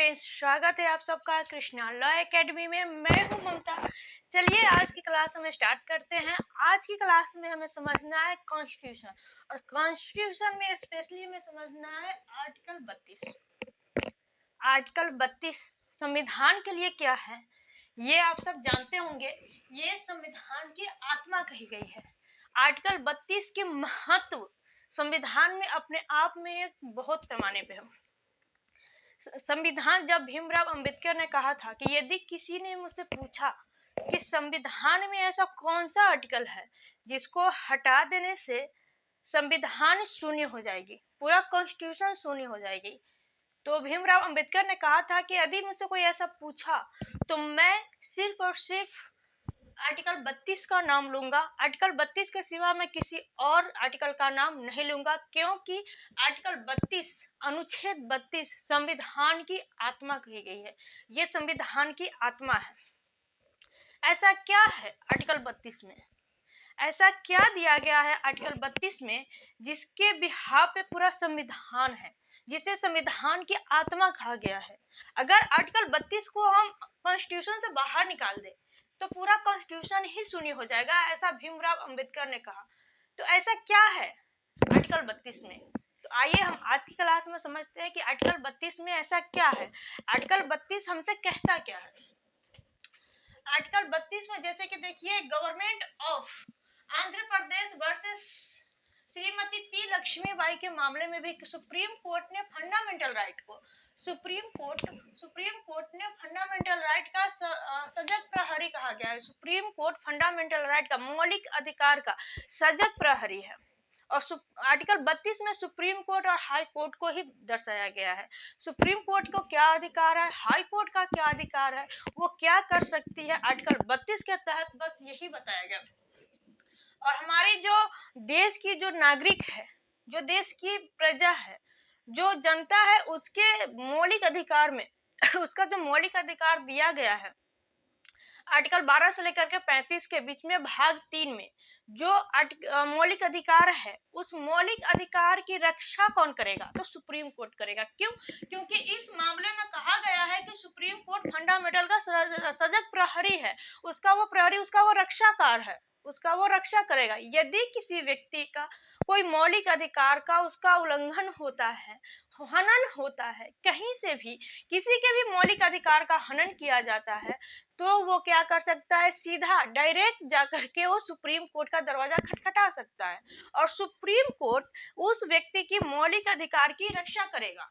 Friends, स्वागत है आप सबका कृष्णा लॉ एकेडमी में। मैं हूं ममता। चलिए आज की क्लास हम स्टार्ट करते हैं। आज की क्लास में हमें समझना है कॉन्स्टिट्यूशन, और कॉन्स्टिट्यूशन में स्पेशली हमें समझना है आर्टिकल 32। आर्टिकल 32 संविधान के लिए क्या है ये आप सब जानते होंगे। ये संविधान की आत्मा कही गई है। आर्टिकल 32 के महत्व संविधान में अपने आप में एक बहुत पैमाने पे है। संविधान, जब भीमराव अंबेडकर ने कहा था कि यदि किसी ने मुझसे पूछा कि संविधान में ऐसा कौन सा आर्टिकल है जिसको हटा देने से संविधान शून्य हो जाएगी, पूरा कॉन्स्टिट्यूशन शून्य हो जाएगी, तो भीमराव अंबेडकर ने कहा था कि यदि मुझसे कोई ऐसा पूछा तो मैं सिर्फ और सिर्फ आर्टिकल 32 का नाम लूंगा। आर्टिकल 32 के सिवा मैं किसी और आर्टिकल का नाम नहीं लूंगा, क्योंकि आर्टिकल 32 अनुच्छेद 32 संविधान की आत्मा कही गई है। ये संविधान की आत्मा है। ऐसा क्या है आर्टिकल 32 में? ऐसा क्या दिया गया है आर्टिकल 32 में जिसके बिहाफ पे पूरा संविधान है, जिसे संविधान की आत्मा कहा गया है? अगर आर्टिकल 32 को हम कॉन्स्टिट्यूशन से बाहर निकाल दे तो पूरा कॉन्स्टिट्यूशन ही शून्य हो जाएगा, ऐसा भीमराव अंबेडकर ने कहा। तो ऐसा क्या है आर्टिकल 32 में? तो आइए हम आज की क्लास में समझते हैं कि आर्टिकल 32 में ऐसा क्या है। आर्टिकल 32 हमसे कहता क्या है? आर्टिकल 32 में जैसे कि देखिए, government of Andhra Pradesh versus Shrimati P Lakshmibai के मामले में भी सुप्रीम कोर्ट ने फंडामेंटल राइट को सुप्रीम कोर्ट ने फंडामेंटल राइट का सजग प्रहरी कहा गया है। सुप्रीम कोर्ट फंडामेंटल राइट का, मौलिक अधिकार का सजग प्रहरी है। और आर्टिकल 32 में सुप्रीम कोर्ट और हाई कोर्ट को ही दर्शाया गया है। सुप्रीम कोर्ट को क्या अधिकार है, हाई कोर्ट का क्या अधिकार है, वो क्या कर सकती है, आर्टिकल 32 के तहत बस यही बताया गया। और हमारी जो देश की जो नागरिक है, जो देश की प्रजा है, जो जनता है, उसके मौलिक अधिकार में उसका जो मौलिक अधिकार दिया गया है आर्टिकल 12 से लेकर के 35 के बीच में भाग 3 में जो मौलिक अधिकार है, उस मौलिक अधिकार की रक्षा कौन करेगा? तो सुप्रीम कोर्ट करेगा। क्यों? क्योंकि इस मामले में कहा गया है कि सुप्रीम कोर्ट फंडामेंटल का सजग प्रहरी है। उसका वो रक्षाकार है, उसका वो रक्षा करेगा। यदि किसी व्यक्ति का कोई मौलिक अधिकार का उसका उल्लंघन होता है, हनन होता है, कहीं से भी किसी के भी मौलिक अधिकार का हनन किया जाता है, तो वो क्या कर सकता है? सीधा डायरेक्ट जाकर के वो सुप्रीम कोर्ट का दरवाजा खटखटा सकता है, और सुप्रीम कोर्ट उस व्यक्ति की मौलिक अधिकार की रक्षा करेगा।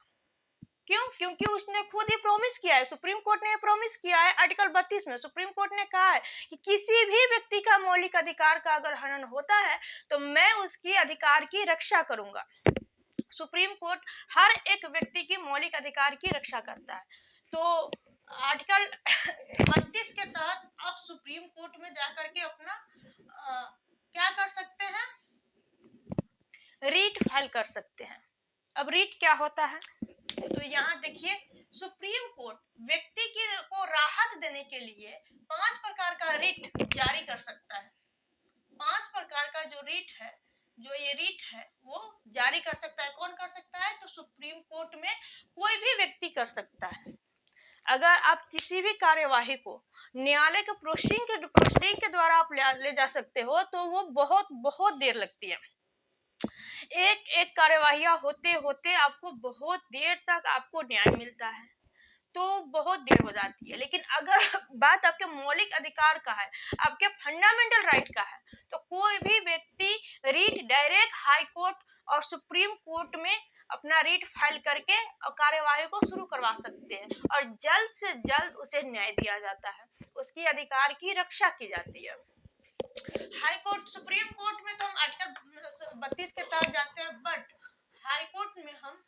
क्यों? क्योंकि उसने खुद ही प्रॉमिस किया है, सुप्रीम कोर्ट ने प्रॉमिस किया है। आर्टिकल 32 में सुप्रीम कोर्ट ने कहा है कि किसी भी व्यक्ति का मौलिक अधिकार का अगर हनन होता है तो मैं उसकी अधिकार की रक्षा करूंगा। सुप्रीम कोर्ट हर एक व्यक्ति की मौलिक अधिकार की रक्षा करता है। तो आर्टिकल 32 के तहत आप सुप्रीम कोर्ट में जाकर के अपना क्या कर सकते हैं? रीट फाइल कर सकते हैं। अब रीट क्या होता है? तो यहाँ देखिए, सुप्रीम कोर्ट व्यक्ति को राहत देने के लिए 5 प्रकार का रीट जारी कर सकता है। 5 प्रकार का जो ये रीट है वो जारी कर सकता है। कौन कर सकता है? तो सुप्रीम कोर्ट में कोई भी व्यक्ति कर सकता है। अगर आप किसी भी कार्यवाही को न्यायालय के प्रोसीडिंग के द्वारा आप ले जा सकते हो तो वो बहुत देर लगती है। एक कार्यवाहियां होते होते आपको बहुत देर तक आपको न्याय मिलता है, तो बहुत देर हो जाती है। लेकिन अगर बात आपके मौलिक अधिकार का है, आपके फंडामेंटल राइट का है, तो कोई भी व्यक्ति रीट डायरेक्ट हाई कोर्ट और सुप्रीम कोर्ट में अपना रीट फाइल करके और कार्यवाही को शुरू करवा सकते हैं, और जल्द से जल्द उसे न्याय दिया जाता है, उसकी अधिकार की रक्षा की जाती है। हाई कोर्ट, सुप्रीम कोर्ट में तो हम आर्टिकल 32 के तहत जाते हैं, बट हाई कोर्ट में हम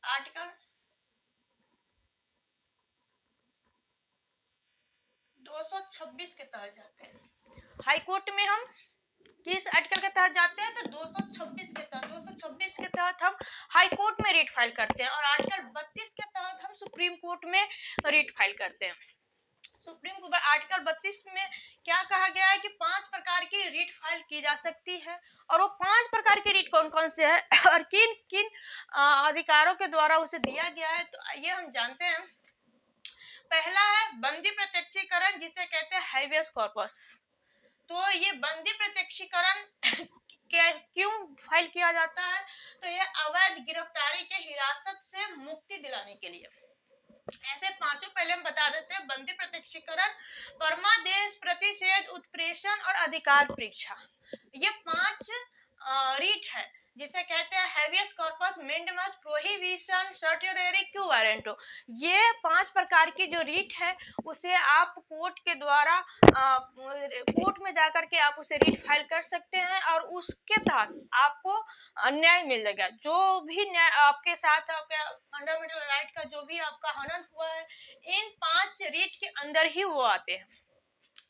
आर्टिकल 226 के तहत जाते हैं। हाई कोर्ट में हम किस आर्टिकल के तहत जाते हैं? तो 226 के तहत। 226 के तहत हम हाई कोर्ट में रीट फाइल करते हैं, और आर्टिकल 32 के तहत हम सुप्रीम कोर्ट में रीट फाइल करते हैं। सुप्रीम कोर्ट आर्टिकल 32 में क्या कहा गया है कि 5 प्रकार की रीट फाइल की जा सकती है, और वो 5 प्रकार की रीट कौन कौन से है और किन किन अधिकारों के द्वारा उसे दिया गया है, तो आइए हम जानते हैं। पहला है बंदी प्रत्यक्षीकरण, जिसे कहते हैं हैबियस कॉर्पस। तो ये बंदी प्रत्यक्षीकरण क्यों फाइल किया जाता है, तो ये अवैध गिरफ्तारी के हिरासत से मुक्ति दिलाने के लिए। ऐसे पांचों पहले हम बता देते हैं। बंदी प्रत्यक्षीकरण, परमादेश, प्रतिषेध, उत्प्रेषण और अधिकार परीक्षा, ये 5 रीट है जिसे कहते हैं habeas corpus, mandamus, prohibition, certiorari, quo warranto. ये 5 प्रकार की जो रीट है उसे आप कोर्ट के द्वारा कोर्ट में जाकर के आप उसे रीट फाइल कर सकते हैं, और उसके तहत आपको न्याय मिलेगा। जो भी न्याय आपके साथ, आपके फंडामेंटल राइट का जो भी आपका हनन हुआ है, इन 5 रीट के अंदर ही वो आते हैं।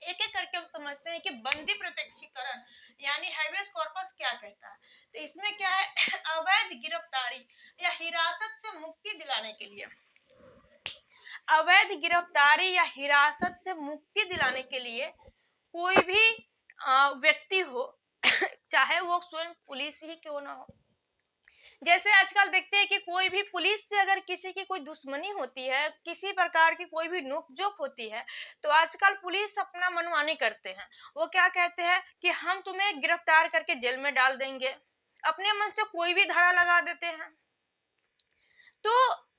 एक एक करके हम समझते हैं कि बंदी प्रत्यक्षीकरण यानी हैबियस कॉर्पस क्या कहता है। तो इसमें क्या है, अवैध गिरफ्तारी या हिरासत से मुक्ति दिलाने के लिए, अवैध गिरफ्तारी या हिरासत से मुक्ति दिलाने के लिए कोई भी व्यक्ति हो चाहे वो स्वयं पुलिस ही क्यों ना हो। जैसे आजकल देखते हैं कि कोई भी पुलिस से अगर किसी की कोई दुश्मनी होती है, किसी प्रकार की कोई भी नोकझोंक होती है, तो आजकल पुलिस अपना मनमानी करते हैं। वो क्या कहते हैं कि हम तुम्हें गिरफ्तार करके जेल में डाल देंगे, अपने मन से कोई भी धारा लगा देते हैं। तो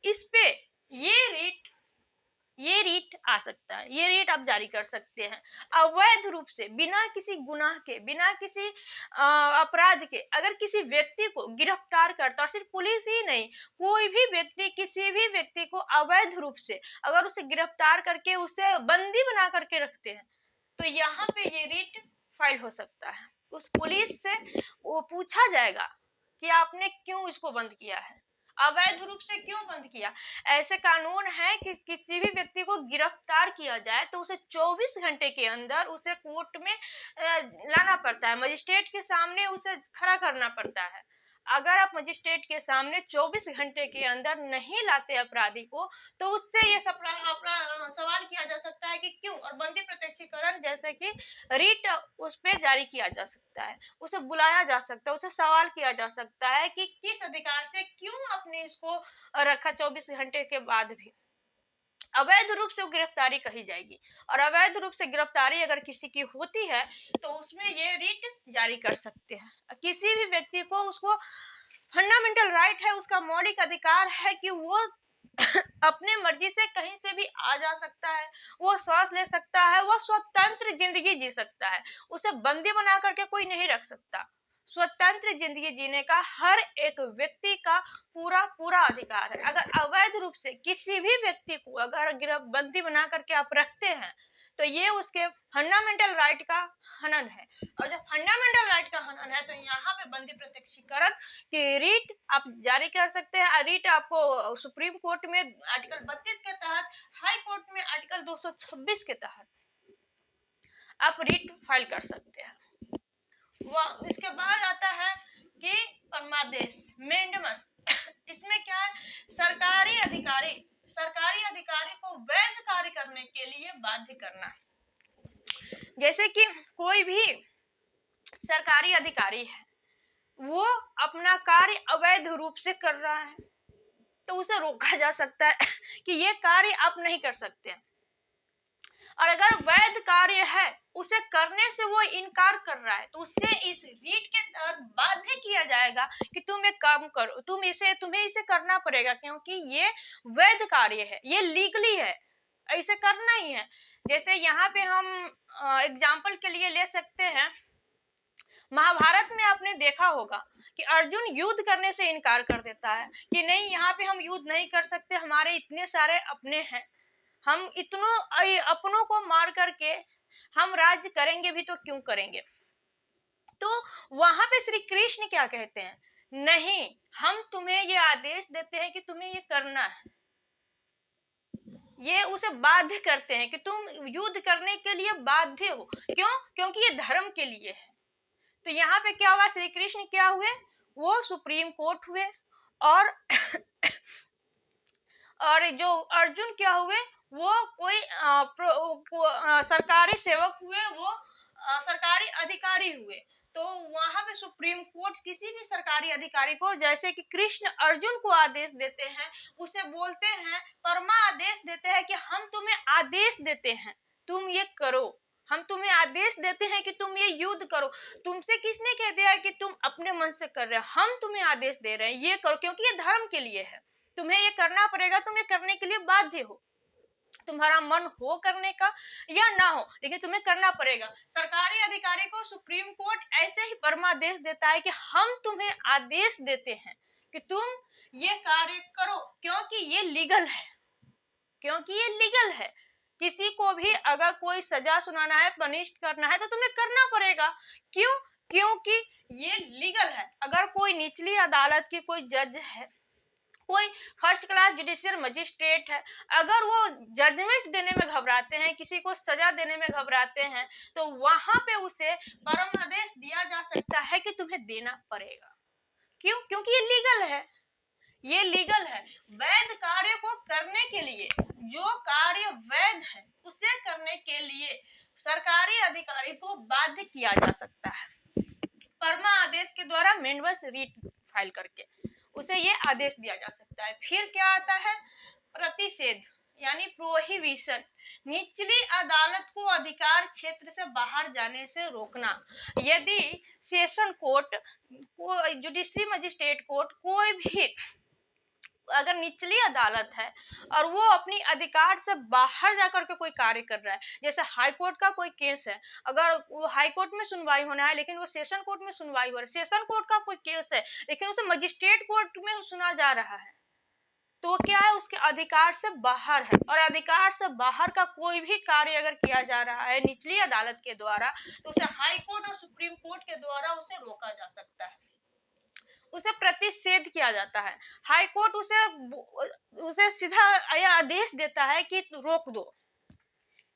इस पे ये रीट आ सकता है, ये रीट आप जारी कर सकते हैं अवैध रूप से, बिना किसी गुनाह के, बिना किसी अपराध के। अगर किसी व्यक्ति को गिरफ्तार करता, और सिर्फ पुलिस ही नहीं, कोई भी व्यक्ति किसी भी व्यक्ति को अवैध रूप से अगर उसे गिरफ्तार करके उसे बंदी बना करके रखते हैं, तो यहाँ पे ये रीट फाइल हो सकता है। उस पुलिस से वो पूछा जाएगा कि आपने क्यों इसको बंद किया है, अवैध रूप से क्यों बंद किया। ऐसे कानून है कि किसी भी व्यक्ति को गिरफ्तार किया जाए तो उसे 24 घंटे के अंदर उसे कोर्ट में लाना पड़ता है, मजिस्ट्रेट के सामने उसे खड़ा करना पड़ता है। अगर आप मजिस्ट्रेट के सामने 24 घंटे के अंदर नहीं लाते अपराधी को, तो उससे ये सवाल किया जा सकता है कि क्यों, और बंदी प्रत्यक्षीकरण जैसे कि रीट उस पे जारी किया जा सकता है, उसे बुलाया जा सकता है, उसे सवाल किया जा सकता है कि किस अधिकार से क्यों आपने इसको रखा 24 घंटे के बाद भी। अवैध रूप से गिरफ्तारी कही जाएगी, और अवैध रूप से गिरफ्तारी अगर किसी की होती है तो उसमें ये रीट जारी कर सकते हैं। किसी भी व्यक्ति को, उसको फंडामेंटल राइट है, उसका मौलिक अधिकार है कि वो अपने मर्जी से कहीं से भी आ जा सकता है, वो सांस ले सकता है, वो स्वतंत्र जिंदगी जी सकता है, उसे बंदी बना करके कोई नहीं रख सकता। स्वतंत्र जिंदगी जीने का हर एक व्यक्ति का पूरा पूरा अधिकार है। अगर अवैध रूप से किसी भी व्यक्ति को अगर बंदी बना करके आप रखते हैं, तो ये उसके फंडामेंटल राइट का हनन है, और जब फंडामेंटल राइट का हनन है तो यहाँ पे बंदी प्रत्यक्षीकरण की रीट आप जारी कर सकते हैं। रीट आपको सुप्रीम कोर्ट में आर्टिकल 32 के तहत, हाई कोर्ट में आर्टिकल 226 के तहत आप रीट फाइल कर सकते हैं। इसके बाद आता है कि परमादेश, मेंडेमस। इसमें क्या है, सरकारी अधिकारी को वैध कार्य करने के लिए बाध्य करना। जैसे कि कोई भी सरकारी अधिकारी है, वो अपना कार्य अवैध रूप से कर रहा है, तो उसे रोका जा सकता है कि ये कार्य आप नहीं कर सकते। और अगर वैध कार्य है, उसे करने से वो इनकार कर रहा है, तो उससे इस रीट के तहत बाध्य किया जाएगा कि तुम एक काम करो, तुम्हें इसे करना पड़ेगा, क्योंकि ये वैध कार्य है, ये लीगली है, इसे करना ही है। जैसे यहाँ पे हम एग्जाम्पल के लिए ले सकते हैं, महाभारत में आपने देखा होगा कि अर्जुन युद्ध करने से इनकार कर देता है कि नहीं, यहाँ पे हम युद्ध नहीं कर सकते, हमारे इतने सारे अपने हैं, हम इतनों अपनों को मार करके हम राज्य करेंगे भी तो क्यों करेंगे। तो वहां पे श्री कृष्ण क्या कहते हैं, नहीं, हम तुम्हें ये आदेश देते हैं कि तुम्हें ये करना है। ये उसे बाध्य करते हैं कि तुम युद्ध करने के लिए बाध्य हो। क्यों? क्योंकि ये धर्म के लिए है। तो यहाँ पे क्या हुआ, श्री कृष्ण क्या हुए, वो सुप्रीम कोर्ट हुए, और और जो अर्जुन क्या हुए, वो कोई सरकारी सेवक हुए, वो सरकारी अधिकारी हुए। तो वहां पे सुप्रीम कोर्ट किसी भी सरकारी अधिकारी को, जैसे कि कृष्ण अर्जुन को आदेश देते हैं, उसे बोलते हैं, परमा आदेश देते हैं कि हम तुम्हें आदेश देते हैं, तुम ये करो, हम तुम्हें आदेश देते हैं कि तुम ये युद्ध करो। तुमसे किसने कह दिया है कि तुम अपने मन से कर रहे हो? हम तुम्हें आदेश दे रहे हैं, ये करो, क्योंकि ये धर्म के लिए है, तुम्हें ये करना पड़ेगा, तुम ये करने के लिए बाध्य हो, तुम्हारा मन हो करने का या ना हो, लेकिन तुम्हें करना पड़ेगा। सरकारी अधिकारी को सुप्रीम कोर्ट ऐसे ही परमादेश देता है कि हम तुम्हें आदेश देते हैं कि तुम ये कार्य करो, क्योंकि ये लीगल है, क्योंकि ये लीगल है। किसी को भी अगर कोई सजा सुनाना है, पनिश करना है, तो तुम्हें करना पड़ेगा। क्यों? क्योंकि ये लीगल है। अगर कोई निचली अदालत की कोई जज है, कोई फर्स्ट क्लास जुडिशियल मजिस्ट्रेट है, अगर वो जजमेंट देने में घबराते हैं, किसी को सजा देने में घबराते हैं, तो वहां पे उसे परमादेश दिया जा सकता है कि तुम्हें देना पड़ेगा। क्यों? क्योंकि ये लीगल है, ये लीगल है। वैध कार्य को करने के लिए, जो कार्य वैध है उसे करने के लिए सरकारी अधिकारी को बाध्य किया जा सकता है परमा आदेश के द्वारा, मेंडबस रीट फाइल करके उसे ये आदेश दिया जा सकता है। फिर क्या आता है? प्रतिषेध यानी प्रोहिबिशन, निचली अदालत को अधिकार क्षेत्र से बाहर जाने से रोकना। यदि session court, judiciary magistrate court, कोई भी अगर निचली अदालत है और वो अपनी अधिकार से बाहर जाकर के कोई कार्य कर रहा है, जैसे हाई कोर्ट का कोई केस है, अगर वो हाई कोर्ट में सुनवाई होना है लेकिन वो सेशन कोर्ट में सुनवाई हो रहा है, सेशन कोर्ट का कोई केस है लेकिन उसे मजिस्ट्रेट कोर्ट में सुना जा रहा है, तो क्या है? उसके अधिकार से बाहर है। और अधिकार से बाहर का कोई भी कार्य अगर किया जा रहा है निचली अदालत के द्वारा, तो उसे हाई कोर्ट और सुप्रीम कोर्ट के द्वारा उसे रोका जा सकता है, उसे प्रतिषेध किया जाता है। हाई कोर्ट उसे सीधा यह आदेश देता है कि रोक दो,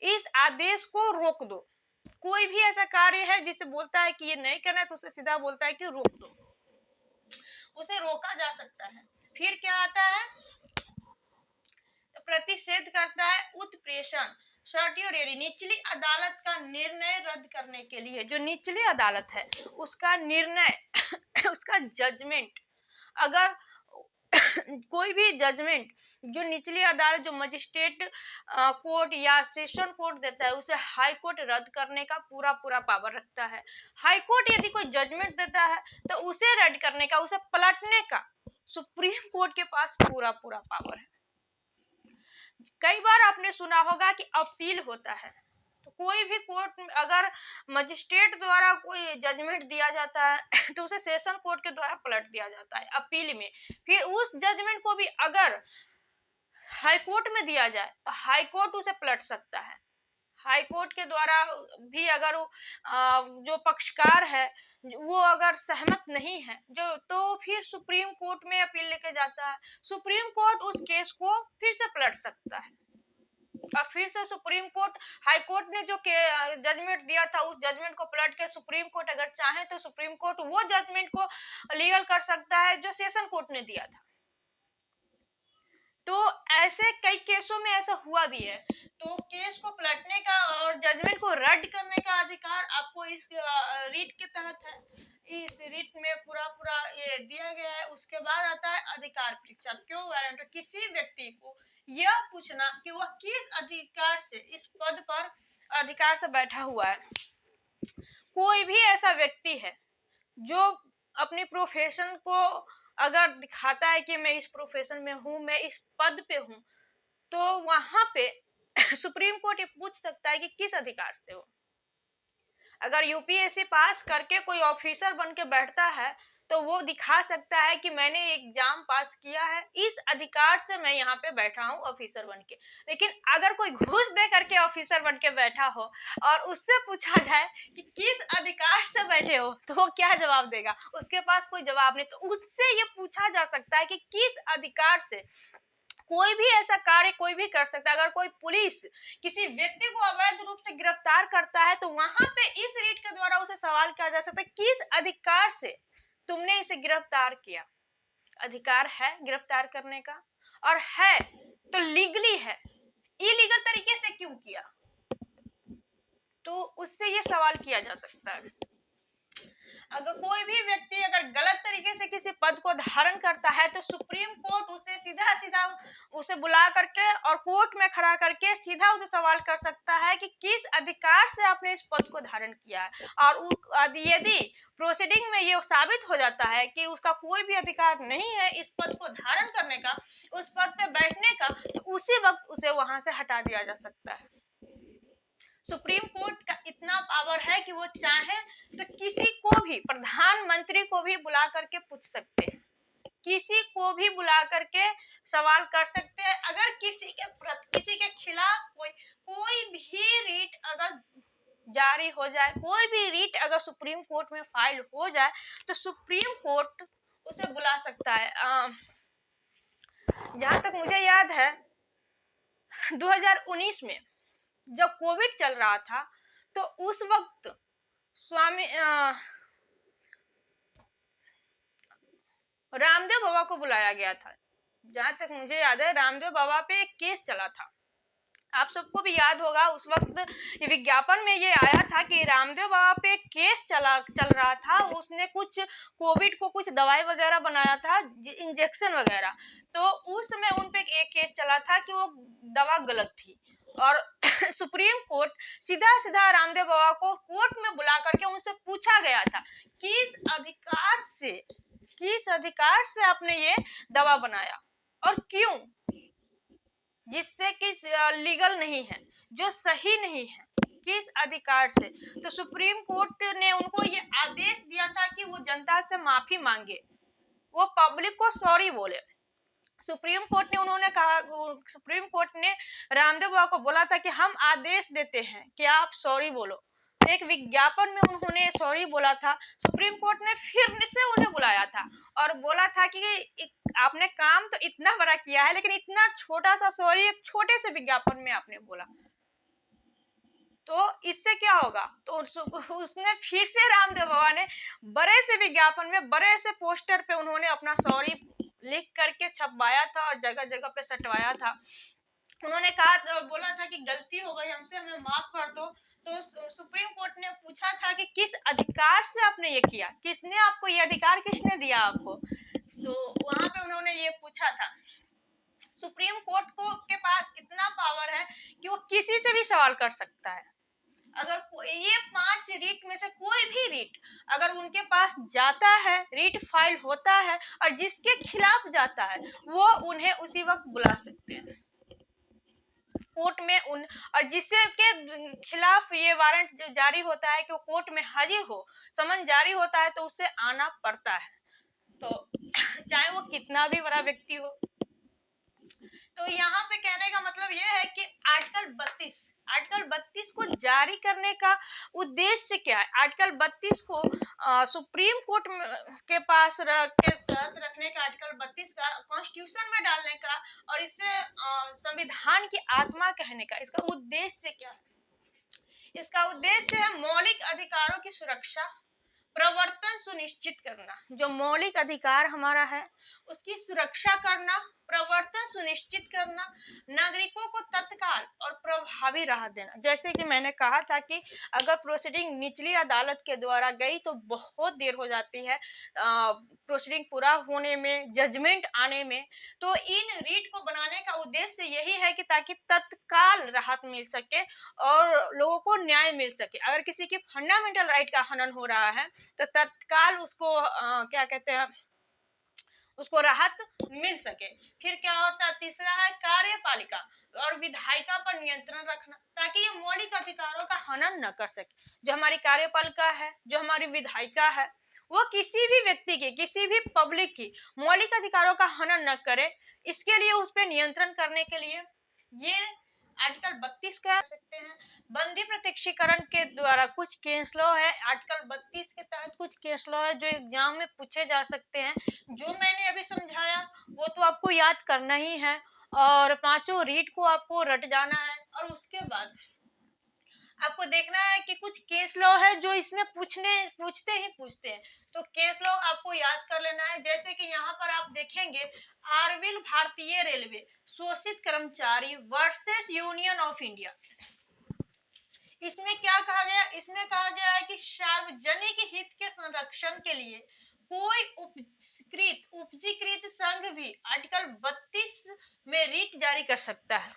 इस आदेश को रोक दो। कोई भी ऐसा कार्य है जिसे बोलता है कि ये नहीं करना है, तो उसे सीधा बोलता है कि रोक दो, उसे रोका जा सकता है। फिर क्या आता है? प्रतिषेध करता है उत्प्रेषण, सर्टियोरेरी, निचली अदालत का निर्णय रद्द करने के लिए। जो निचली अदालत है उसका निर्णय उसका जजमेंट, अगर कोई भी जजमेंट जो निचली अदालत, जो मजिस्ट्रेट कोर्ट या सेशन कोर्ट देता है, उसे हाई कोर्ट रद्द करने का पूरा पावर रखता है। हाई कोर्ट यदि कोई जजमेंट देता है तो उसे रद्द करने का, उसे पलटने का सुप्रीम कोर्ट के पास पूरा पावर है। कई बार आपने सुना होगा कि अपील होता है, तो कोई भी कोर्ट अगर मजिस्ट्रेट द्वारा कोई जजमेंट दिया जाता है तो उसे सेशन कोर्ट के द्वारा पलट दिया जाता है अपील में। फिर उस जजमेंट को भी अगर हाई कोर्ट में दिया जाए तो हाई कोर्ट उसे पलट सकता है। हाई कोर्ट के द्वारा भी अगर जो पक्षकार है वो अगर सहमत नहीं है जो, तो फिर सुप्रीम कोर्ट में अपील लेके जाता है, सुप्रीम कोर्ट उस केस को फिर से पलट सकता है और फिर से सुप्रीम कोर्ट, हाई कोर्ट ने जो जजमेंट दिया था उस जजमेंट को पलट के सुप्रीम कोर्ट अगर चाहे तो सुप्रीम कोर्ट वो जजमेंट को लीगल कर सकता है जो सेशन कोर्ट ने दिया था। तो ऐसे कई केसों में ऐसा हुआ भी है। तो केस को पलटने का और जजमेंट को रद्द करने का अधिकार आपको इस रीट के तहत है। इस रीट में पूरा ये दिया गया है। उसके बाद आता है अधिकार परीक्षा। क्यों वारंट? किसी व्यक्ति को यह पूछना कि वह किस अधिकार से इस पद पर अधिकार से बैठा हुआ है। कोई भी ऐसा व्यक्ति है जो अपनी प्रोफेशन को अगर दिखाता है कि मैं इस प्रोफेशन में हूं, मैं इस पद पे हूं, तो वहां पे सुप्रीम कोर्ट ये पूछ सकता है कि किस अधिकार से हो। अगर यूपीएससी पास करके कोई ऑफिसर बन के बैठता है तो वो दिखा सकता है कि मैंने एग्जाम पास किया है, इस अधिकार से मैं यहाँ पे बैठा हूँ ऑफिसर बन के। लेकिन अगर कोई घूस दे करके ऑफिसर बन के बैठा हो और उससे पूछा जाए कि किस अधिकार से बैठे हो, तो वो क्या जवाब देगा? उसके पास कोई जवाब नहीं। तो उससे ये पूछा जा सकता है कि किस अधिकार से। कोई भी ऐसा कार्य कोई भी कर सकता है। अगर कोई पुलिस किसी व्यक्ति को अवैध रूप से गिरफ्तार करता है तो वहां पे इस रीट के द्वारा उसे सवाल किया जा सकता है किस अधिकार से तुमने इसे गिरफ्तार किया। अधिकार है गिरफ्तार करने का और है तो लीगली है, इलीगल तरीके से क्यों किया? तो उससे ये सवाल किया जा सकता है। अगर कोई भी व्यक्ति अगर गलत तरीके से किसी पद को धारण करता है तो सुप्रीम कोर्ट उसे सीधा सीधा उसे बुला करके और कोर्ट में खड़ा करके सीधा उसे सवाल कर सकता है कि किस अधिकार से आपने इस पद को धारण किया है। और यदि प्रोसीडिंग में ये साबित हो जाता है कि उसका कोई भी अधिकार नहीं है इस पद को धारण करने का, उस पद पे बैठने का, तो उसी वक्त उसे वहां से हटा दिया जा सकता है। सुप्रीम कोर्ट का इतना पावर है कि वो चाहे तो किसी को भी, प्रधानमंत्री को भी बुला करके पूछ सकते हैं, किसी को भी बुला करके सवाल कर सकते हैं। अगर किसी के खिलाफ कोई भी रीट अगर जारी हो जाए, कोई भी रीट अगर सुप्रीम कोर्ट में फाइल हो जाए तो सुप्रीम कोर्ट उसे बुला सकता है। जहां तक मुझे याद है 2019 में जब कोविड चल रहा था तो उस वक्त रामदेव बाबा को बुलाया गया था। जहां तक मुझे याद है रामदेव बाबा पे एक केस चला था। आप सबको भी याद होगा उस वक्त विज्ञापन में ये आया था कि रामदेव बाबा पे केस चल रहा था। उसने कुछ कोविड को कुछ दवाई वगैरह बनाया था, इंजेक्शन वगैरह। तो उस समय उन पे एक केस चला था कि वो दवा गलत थी और सुप्रीम कोर्ट सीधा सीधा रामदेव बाबा को कोर्ट में बुला करके उनसे पूछा गया था किस अधिकार से आपने ये दवा बनाया और क्यों, जिससे कि लीगल नहीं है, जो सही नहीं है, किस अधिकार से। तो सुप्रीम कोर्ट ने उनको ये आदेश दिया था कि वो जनता से माफी मांगे, वो पब्लिक को सॉरी बोले। सुप्रीम कोर्ट ने रामदेव बाबा को बोला था कि हम आदेश देते हैं कि आप सॉरी बोलो। एक विज्ञापन में उन्होंने सॉरी बोला था। सुप्रीम कोर्ट ने फिर से उन्हें बुलाया था और बोला था कि आपने काम तो इतना बड़ा किया है लेकिन इतना छोटा सा सॉरी एक छोटे से विज्ञापन में आपने बोला, तो इससे क्या होगा। तो उसने फिर से रामदेव बाबा ने बड़े से विज्ञापन में, बड़े से पोस्टर पे उन्होंने अपना सॉरी लिख करके छपवाया था और जगह जगह पे सटवाया था। उन्होंने बोला था कि गलती हो गई हमसे, हमें माफ कर दो। तो सुप्रीम कोर्ट ने पूछा था कि किस अधिकार से आपने ये किया, किसने आपको ये अधिकार, किसने दिया आपको। तो वहां पे उन्होंने ये पूछा था। सुप्रीम कोर्ट के पास इतना पावर है कि वो किसी से भी सवाल कर सकता है। अगर ये 5 रीट में से कोई भी रीट अगर उनके पास जाता है, रीट फाइल होता है और जिसके खिलाफ जाता है वो उन्हें उसी वक्त बुला सकते हैं कोर्ट में। और जिससे के खिलाफ ये वारंट जारी होता है कि वो कोर्ट में हाजिर हो, समन जारी होता है तो उससे आना पड़ता है, तो चाहे वो कितना भी बड़ा व्यक्ति हो। तो यहाँ पे कहने का मतलब ये है कि आर्टिकल 32 को जारी करने का उद्देश्य क्या है। आर्टिकल 32 को सुप्रीम कोर्ट के पास रखने का, आर्टिकल 32 का कॉन्स्टिट्यूशन में डालने का और इसे संविधान की आत्मा कहने का, इसका उद्देश्य क्या है। इसका उद्देश्य है मौलिक अधिकारों की सुरक्षा, प्रवर्तन सुनिश्चित करना। जो मौलिक अधिकार हमारा है उसकी सुरक्षा करना, प्रवर्तन सुनिश्चित करना, नागरिकों को तत्काल और प्रभावी राहत देना। जैसे कि मैंने कहा था कि अगर प्रोसीडिंग निचली अदालत के द्वारा गई तो बहुत देर हो जाती है प्रोसीडिंग पूरा होने में, जजमेंट आने में। तो इन रीट को बनाने का उद्देश्य यही है कि ताकि तत्काल राहत मिल सके और लोगों को न्याय मिल सके। अगर किसी की फंडामेंटल राइट का हनन हो रहा है तो तत्काल उसको क्या कहते हैं, उसको राहत मिल सके। फिर क्या होता है, तीसरा है कार्यपालिका और विधायिका पर नियंत्रण रखना ताकि ये मौलिक अधिकारों का हनन न कर सके। जो हमारी कार्यपालिका है, जो हमारी विधायिका है, वो किसी भी व्यक्ति की, किसी भी पब्लिक की मौलिक अधिकारों का हनन न करे, इसके लिए उस पर नियंत्रण करने के लिए ये आर्टिकल 32 कह सकते हैं। बंदी प्रत्यक्षीकरण के द्वारा कुछ केस लॉ है, आर्टिकल 32 के तहत कुछ केस लॉ है जो एग्जाम में पूछे जा सकते हैं। जो मैंने अभी समझाया वो तो आपको याद करना ही है और पांचों रीड को आपको रट जाना है। और उसके बाद आपको देखना है कि कुछ केस लॉ है जो इसमें पूछते हैं। तो केस लॉ आपको याद कर लेना है। जैसे कि यहाँ पर आप देखेंगे, आरविल भारतीय रेलवे शोषित कर्मचारी वर्सेस यूनियन ऑफ इंडिया। इसमें क्या कहा गया? इसमें कहा गया है कि सार्वजनिक हित के संरक्षण के लिए कोई उपजीकृत संघ भी आर्टिकल 32 में रिट जारी कर सकता है।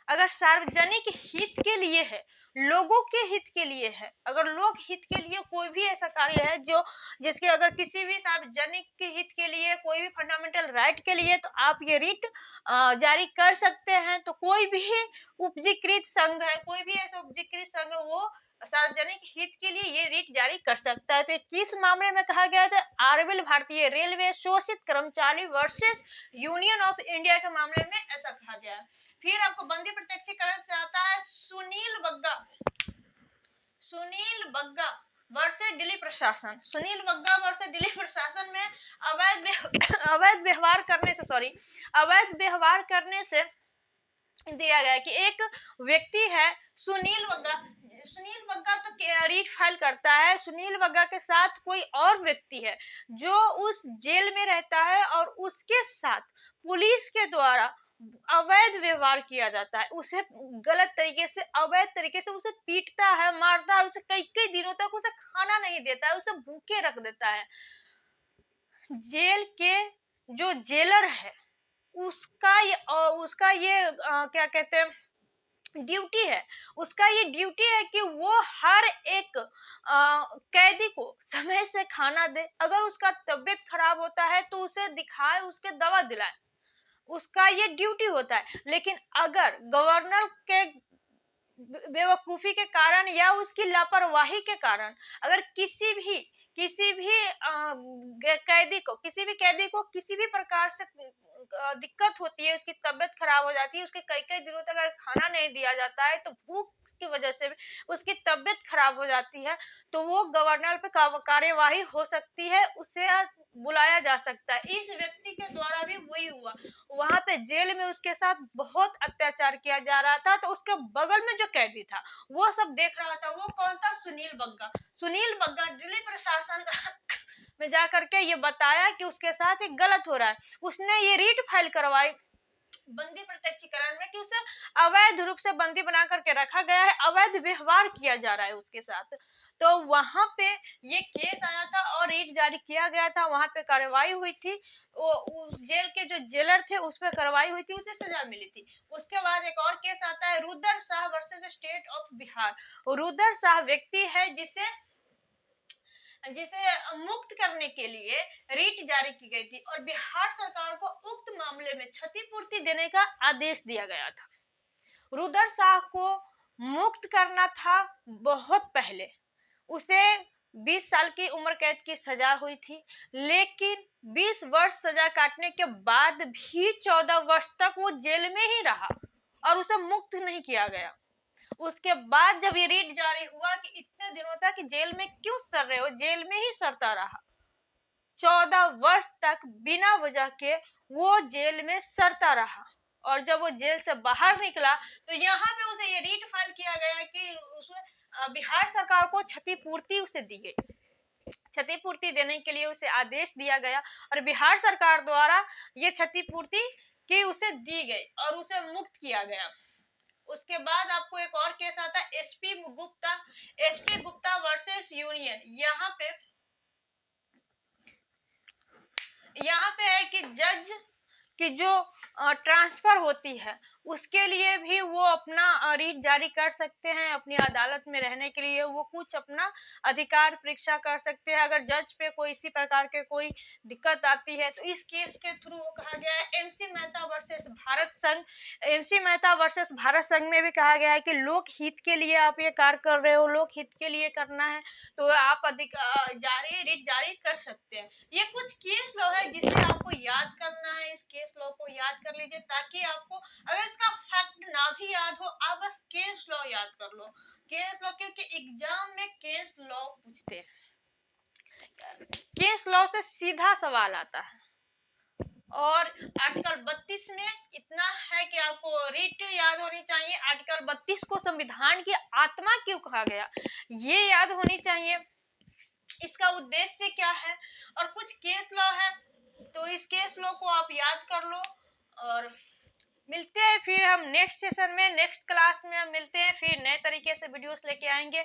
अगर सार्वजनिक हित के लिए है, लोगों के हित के लिए है, अगर लोक हित के लिए कोई भी ऐसा कार्य है जो जिसके अगर किसी भी सार्वजनिक के हित के लिए, कोई भी फंडामेंटल राइट के लिए, तो आप ये रिट जारी कर सकते हैं। तो कोई भी उपजीकृत संघ है, कोई भी ऐसा उपजीकृत संघ है, वो सार्वजनिक हित के लिए ये रिट जारी कर सकता है। तो किस मामले में कहा गया? तो आरबीएल भारतीय रेलवे शोषित कर्मचारी वर्सेस यूनियन ऑफ इंडिया के मामले में ऐसा कहा गया है। फिर आपको बंदी प्रत्यक्षीकरण से आता है सुनील बग्गा वर्सेस दिल्ली प्रशासन। सुनील बग्गा वर्सेस दिल्ली प्रशासन में अवैध व्यवहार करने से दिया गया कि एक व्यक्ति है सुनील बग्गा तो रिट फाइल करता है। सुनील बग्गा के साथ कोई और व्यक्ति है जो उस जेल में रहता है और उसके साथ पुलिस के द्वारा अवैध व्यवहार किया जाता है, उसे गलत तरीके से, अवैध तरीके से उसे पीटता है, मारता है, उसे कई दिनों तक उसे खाना नहीं देता है, उसे भूखे रख देता है। जेल के जो जेलर है उसका ये क्या कहते हैं ड्यूटी है, उसका ये ड्यूटी है कि वो हर एक कैदी को समय से खाना दे, अगर उसका तबीयत खराब होता है तो उसे दिखाए, उसके दवा दिलाए, उसका ये ड्यूटी होता है। लेकिन अगर गवर्नर के बेवकूफी के कारण या उसकी लापरवाही के कारण अगर किसी भी कैदी को किसी भी प्रकार से दिक्कत होती है, उसकी तबीयत खराब हो जाती है, उसके कई दिनों तक अगर खाना नहीं दिया जाता है, तो भूख की वजह से उसकी तबीयत खराब हो जाती है, तो वो गवर्नर पे कार्यवाही हो सकती है, उसे बुलाया जा सकता है। इस व्यक्ति के द्वारा भी वही हुआ, वहां पे जेल में उसके साथ बहुत अत्याचार किया जा रहा था, तो उसके बगल में जो कैदी था वो सब देख रहा था। वो कौन था? सुनील बग्गा दिल्ली प्रशासन में जाकर के ये बताया कि उसके साथ एक गलत हो रहा है। उसने ये रीट फाइल करवाई बंदी प्रत्यक्षीकरण में कि उसे अवैध रूप से बंदी बना करके रखा गया है, अवैध व्यवहार किया जा रहा है उसके साथ। तो वहां पे ये केस आया था और रीट जारी किया गया था, वहां पे कार्रवाई हुई थी, वो उस जेल के जो जेलर थे उस पर कार्रवाई हुई थी, उसे सजा मिली थी। उसके बाद एक और केस आता है Rudra Shah versus state of Bihar. Rudra Shah व्यक्ति है जिसे मुक्त करने के लिए रीट जारी की गई थी और बिहार सरकार को उक्त मामले में क्षतिपूर्ति देने का आदेश दिया गया था। रुद्र शाह को मुक्त करना था बहुत पहले, उसे 20 साल की उम्र कैद की सजा हुई थी, लेकिन 20 वर्ष सजा काटने के बाद भी 14 वर्ष तक वो जेल में ही रहा और उसे मुक्त नहीं किया गया। उसके बाद जब ये रीट जारी हुआ कि इतने दिनों तक जेल में क्यों सड़ रहे हो, जेल में ही सड़ता रहा, 14 वर्ष तक बिना वजह के वो जेल में सड़ता रहा। और जब वो जेल से बाहर निकला तो यहाँ पे उसे ये रीट फाइल किया गया कि उसे बिहार सरकार को क्षतिपूर्ति उसे दी गई, क्षतिपूर्ति देने के लिए उसे आदेश दिया गया और बिहार सरकार द्वारा ये क्षतिपूर्ति की उसे दी गई और उसे मुक्त किया गया। उसके बाद आपको एक और केस आता है एसपी गुप्ता वर्सेस यूनियन। यहाँ पे है कि जज की जो ट्रांसफर होती है उसके लिए भी वो अपना रीट जारी कर सकते हैं, अपनी अदालत में रहने के लिए वो कुछ अपना अधिकार परीक्षा कर सकते हैं। अगर जज पे कोई इसी प्रकार के कोई दिक्कत आती है तो इस केस के थ्रू वो कहा गया है एमसी मेहता वर्सेस भारत संघ। एमसी मेहता वर्सेस भारत संघ में भी कहा गया है कि लोक हित के लिए आप ये कार्य कर रहे हो, लोक हित के लिए करना है तो आप रीट जारी कर सकते हैं। ये कुछ केस लॉ है जिसे आपको याद करना है, इस केस लॉ को याद कर लीजिए ताकि आपको अगर इसका फैक्ट ना भी याद हो आप बस केस लॉ याद कर लो। केस लॉ क्योंकि एग्जाम में केस लॉ पूछते हैं, केस लॉ से सीधा सवाल आता है। और आर्टिकल 32 में इतना है कि आपको रीट याद होनी चाहिए। आर्टिकल 32 को संविधान की आत्मा क्यों कहा गया ये याद होनी चाहिए, इसका उद्देश्य क्या है, और कुछ केस लॉ है तो इस केस लॉ को आप याद कर लो। और मिलते हैं फिर हम नेक्स्ट सेशन में, नेक्स्ट क्लास में हम मिलते हैं, फिर नए तरीके से वीडियोस लेके आएंगे।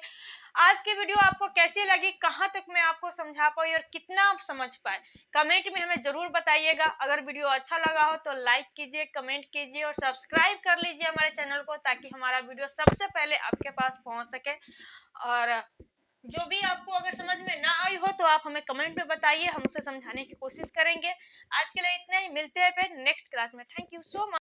आज की वीडियो आपको कैसी लगी, कहाँ तक मैं आपको समझा पाई और कितना आप समझ पाए, कमेंट में हमें जरूर बताइएगा। अगर वीडियो अच्छा लगा हो तो लाइक कीजिए, कमेंट कीजिए और सब्सक्राइब कर लीजिए हमारे चैनल को, ताकि हमारा वीडियो सबसे पहले आपके पास पहुंच सके। और जो भी आपको अगर समझ में ना आई हो तो आप हमें कमेंट में बताइए, हम उसे समझाने की कोशिश करेंगे। आज के लिए इतना ही, मिलते हैं फिर नेक्स्ट क्लास में। Thank you so much.